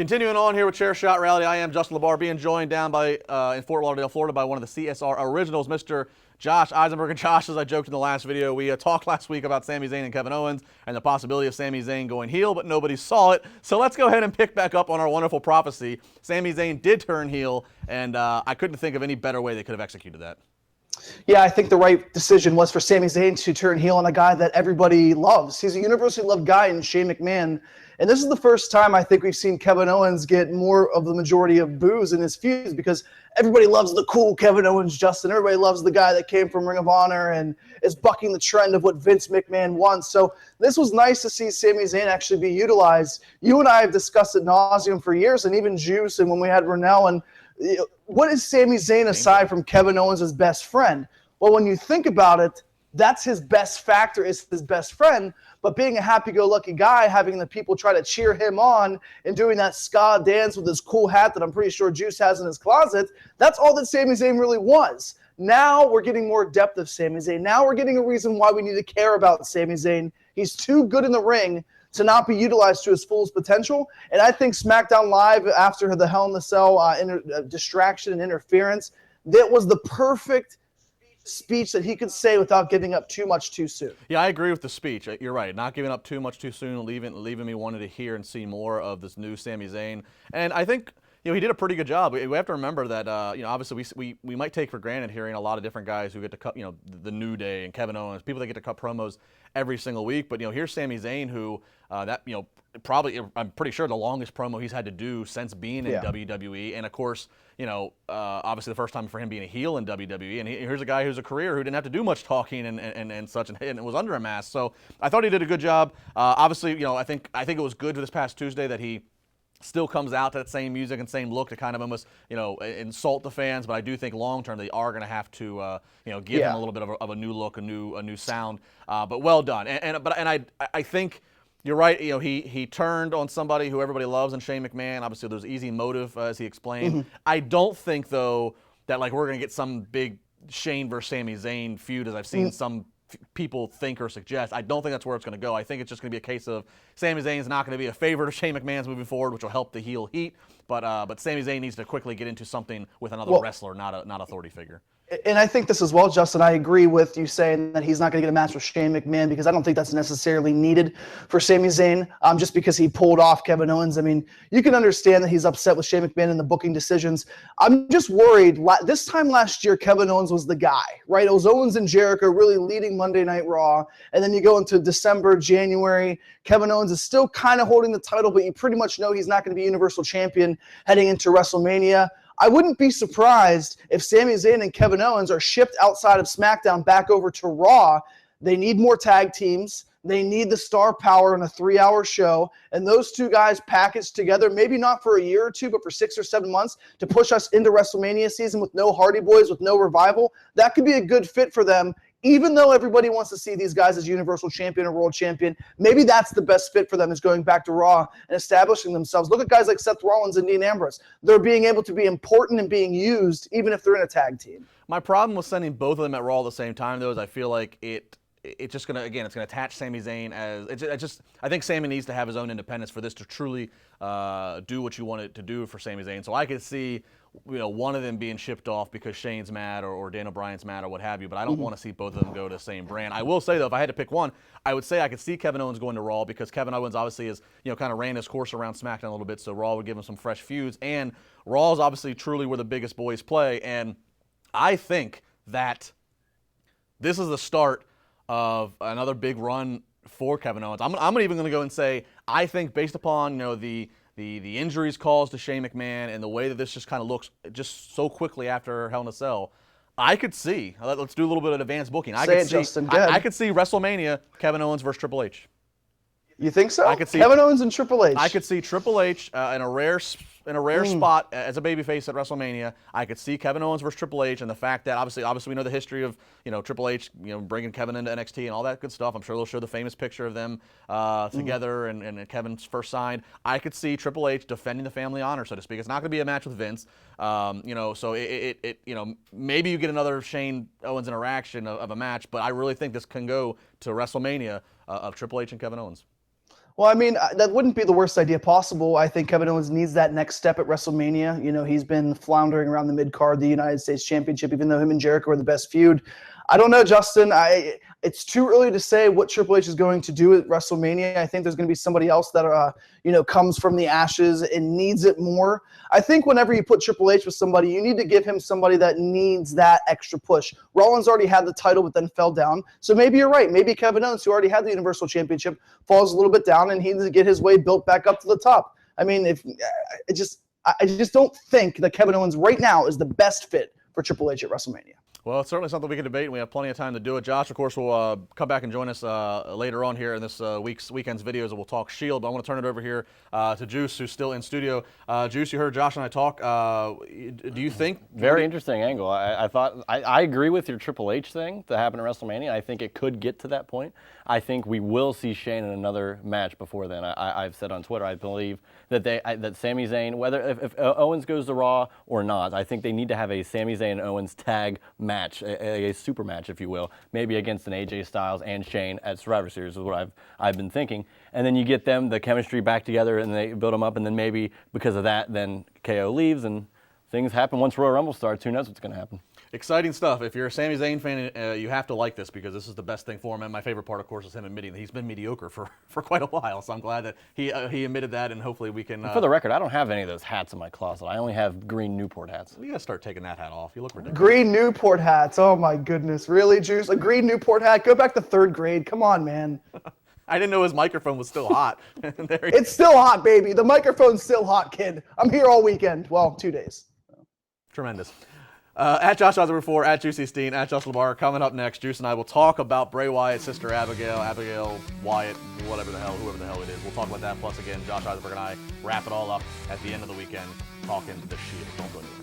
Continuing on here with Chair Shot Reality, I am Justin LeBar, being joined down by in Fort Lauderdale, Florida, by one of the CSR originals, Mr. Josh Eisenberg. And Josh, as I joked in the last video, we talked last week about Sami Zayn and Kevin Owens and the possibility of Sami Zayn going heel, but nobody saw it. So let's go ahead and pick back up on our wonderful prophecy. Sami Zayn did turn heel, and I couldn't think of any better way they could have executed that. Yeah, I think the right decision was for Sami Zayn to turn heel on a guy that everybody loves. He's a universally loved guy in Shane McMahon. And this is the first time I think we've seen Kevin Owens get more of the majority of boos in his feuds because everybody loves the cool Kevin Owens, Justin. Everybody loves the guy that came from Ring of Honor and is bucking the trend of what Vince McMahon wants. So this was nice to see Sami Zayn actually be utilized. You and I have discussed it nauseum for years, and even Juice, and when we had Renell. And what is Sami Zayn aside from Kevin Owens' best friend? Well, when you think about it, that's his best factor, is his best friend. But being a happy-go-lucky guy, having the people try to cheer him on and doing that ska dance with his cool hat that I'm pretty sure Juice has in his closet, that's all that Sami Zayn really was. Now we're getting more depth of Sami Zayn. Now we're getting a reason why we need to care about Sami Zayn. He's too good in the ring to not be utilized to his fullest potential. And I think SmackDown Live, after the Hell in the Cell distraction and interference, that was the perfect speech that he could say without giving up too much too soon. Yeah, I agree with the speech. You're right. Not giving up too much too soon, leaving me wanting to hear and see more of this new Sami Zayn. And I think he did a pretty good job. We have to remember that obviously we might take for granted hearing a lot of different guys who get to cut, the New Day and Kevin Owens, people that get to cut promos every single week. But here's Sami Zayn, who probably, I'm pretty sure, the longest promo he's had to do since being in WWE. And of course, obviously the first time for him being a heel in WWE. And here's a guy who's a career who didn't have to do much talking and such, and it was under a mask. So I thought he did a good job. Obviously, I think it was good for this past Tuesday that he still comes out to that same music and same look to kind of almost, insult the fans. But I do think long term they are going to have to, give him a little bit of a new look, a new sound. But well done. And I think you're right. He turned on somebody who everybody loves in Shane McMahon. Obviously, there's easy motive, as he explained. Mm-hmm. I don't think, though, that we're going to get some big Shane versus Sami Zayn feud, as I've seen some people think or suggest. I don't think that's where it's going to go. I think it's just going to be a case of Sami Zayn's not going to be a favorite of Shane McMahon's moving forward, which will help the heel heat. But Sami Zayn needs to quickly get into something with another wrestler, not authority figure. And I think this as well, Justin. I agree with you saying that he's not going to get a match with Shane McMahon because I don't think that's necessarily needed for Sami Zayn, just because he pulled off Kevin Owens. I mean, you can understand that he's upset with Shane McMahon and the booking decisions. I'm just worried. This time last year, Kevin Owens was the guy, right? It was Owens and Jericho really leading Monday Night Raw. And then you go into December, January, Kevin Owens is still kind of holding the title, but you pretty much know he's not going to be Universal Champion heading into WrestleMania. I wouldn't be surprised if Sami Zayn and Kevin Owens are shipped outside of SmackDown back over to Raw. They need more tag teams. They need the star power in a 3-hour show. And those two guys packaged together, maybe not for a year or two, but for 6 or 7 months to push us into WrestleMania season with no Hardy Boys, with no Revival. That could be a good fit for them. Even though everybody wants to see these guys as Universal Champion or World Champion, maybe that's the best fit for them, is going back to Raw and establishing themselves. Look at guys like Seth Rollins and Dean Ambrose. They're being able to be important and being used even if they're in a tag team. My problem with sending both of them at Raw at the same time, though, is I feel like it's just going to, again, it's going to attach Sami Zayn as, I think Sami needs to have his own independence for this to truly do what you want it to do for Sami Zayn. So I could see, one of them being shipped off because Shane's mad or Daniel Bryan's mad or what have you, but I don't want to see both of them go to the same brand. I will say, though, if I had to pick one, I would say I could see Kevin Owens going to Raw because Kevin Owens obviously is, kind of ran his course around SmackDown a little bit, so Raw would give him some fresh feuds, and Raw is obviously truly where the biggest boys play, and I think that this is the start of another big run for Kevin Owens. I'm even going to go and say, I think based upon, the injuries caused to Shane McMahon and the way that this just kind of looks just so quickly after Hell in a Cell, I could see, let's do a little bit of advanced booking. I could see WrestleMania, Kevin Owens versus Triple H. You think so? I could see Kevin Owens and Triple H. I could see Triple H in a rare spot as a babyface at WrestleMania. I could see Kevin Owens versus Triple H, and the fact that obviously we know the history of Triple H bringing Kevin into NXT and all that good stuff. I'm sure they'll show the famous picture of them together and Kevin's first signed. I could see Triple H defending the family honor, so to speak. It's not going to be a match with Vince, so maybe you get another Shane Owens interaction of a match, but I really think this can go to WrestleMania of Triple H and Kevin Owens. Well, I mean, that wouldn't be the worst idea possible. I think Kevin Owens needs that next step at WrestleMania. You know, he's been floundering around the mid-card, the United States Championship, even though him and Jericho are the best feud. I don't know, Justin. It's too early to say what Triple H is going to do at WrestleMania. I think there's going to be somebody else that, comes from the ashes and needs it more. I think whenever you put Triple H with somebody, you need to give him somebody that needs that extra push. Rollins already had the title, but then fell down. So maybe you're right. Maybe Kevin Owens, who already had the Universal Championship, falls a little bit down, and he needs to get his way built back up to the top. I mean, I just don't think that Kevin Owens right now is the best fit for Triple H at WrestleMania. Well, it's certainly something we can debate, and we have plenty of time to do it. Josh, of course, will come back and join us later on here in this weekend's videos, and we'll talk Shield. But I want to turn it over here to Juice, who's still in studio. Juice, you heard Josh and I talk. Do you think? Very interesting angle. I agree with your Triple H thing that happened at WrestleMania. I think it could get to that point. I think we will see Shane in another match before then. I've said on Twitter, I believe that that Sami Zayn, whether if Owens goes to Raw or not, I think they need to have a Sami Zayn and Owens tag match, a super match, if you will, maybe against an AJ Styles and Shane at Survivor Series is what I've been thinking. And then you get them, the chemistry back together, and they build them up, and then maybe because of that, then KO leaves, and things happen once Royal Rumble starts. Who knows what's going to happen? Exciting stuff. If you're a Sami Zayn fan, you have to like this because this is the best thing for him. And my favorite part, of course, is him admitting that he's been mediocre for quite a while. So I'm glad that he admitted that, and hopefully we can. For the record, I don't have any of those hats in my closet. I only have green Newport hats. You got to start taking that hat off. You look ridiculous. Green Newport hats. Oh, my goodness. Really, Juice? A green Newport hat? Go back to third grade. Come on, man. I didn't know his microphone was still hot. It's still hot, baby. The microphone's still hot, kid. I'm here all weekend. Well, 2 days. Tremendous. At Josh Osborne 4, at Juicy Steen, at Justin LeBar. Coming up next, Juice and I will talk about Bray Wyatt's sister Abigail Wyatt, whoever the hell it is. We'll talk about that. Plus, again, Josh Osborne and I wrap it all up at the end of the weekend talking the Shield. Don't go anywhere.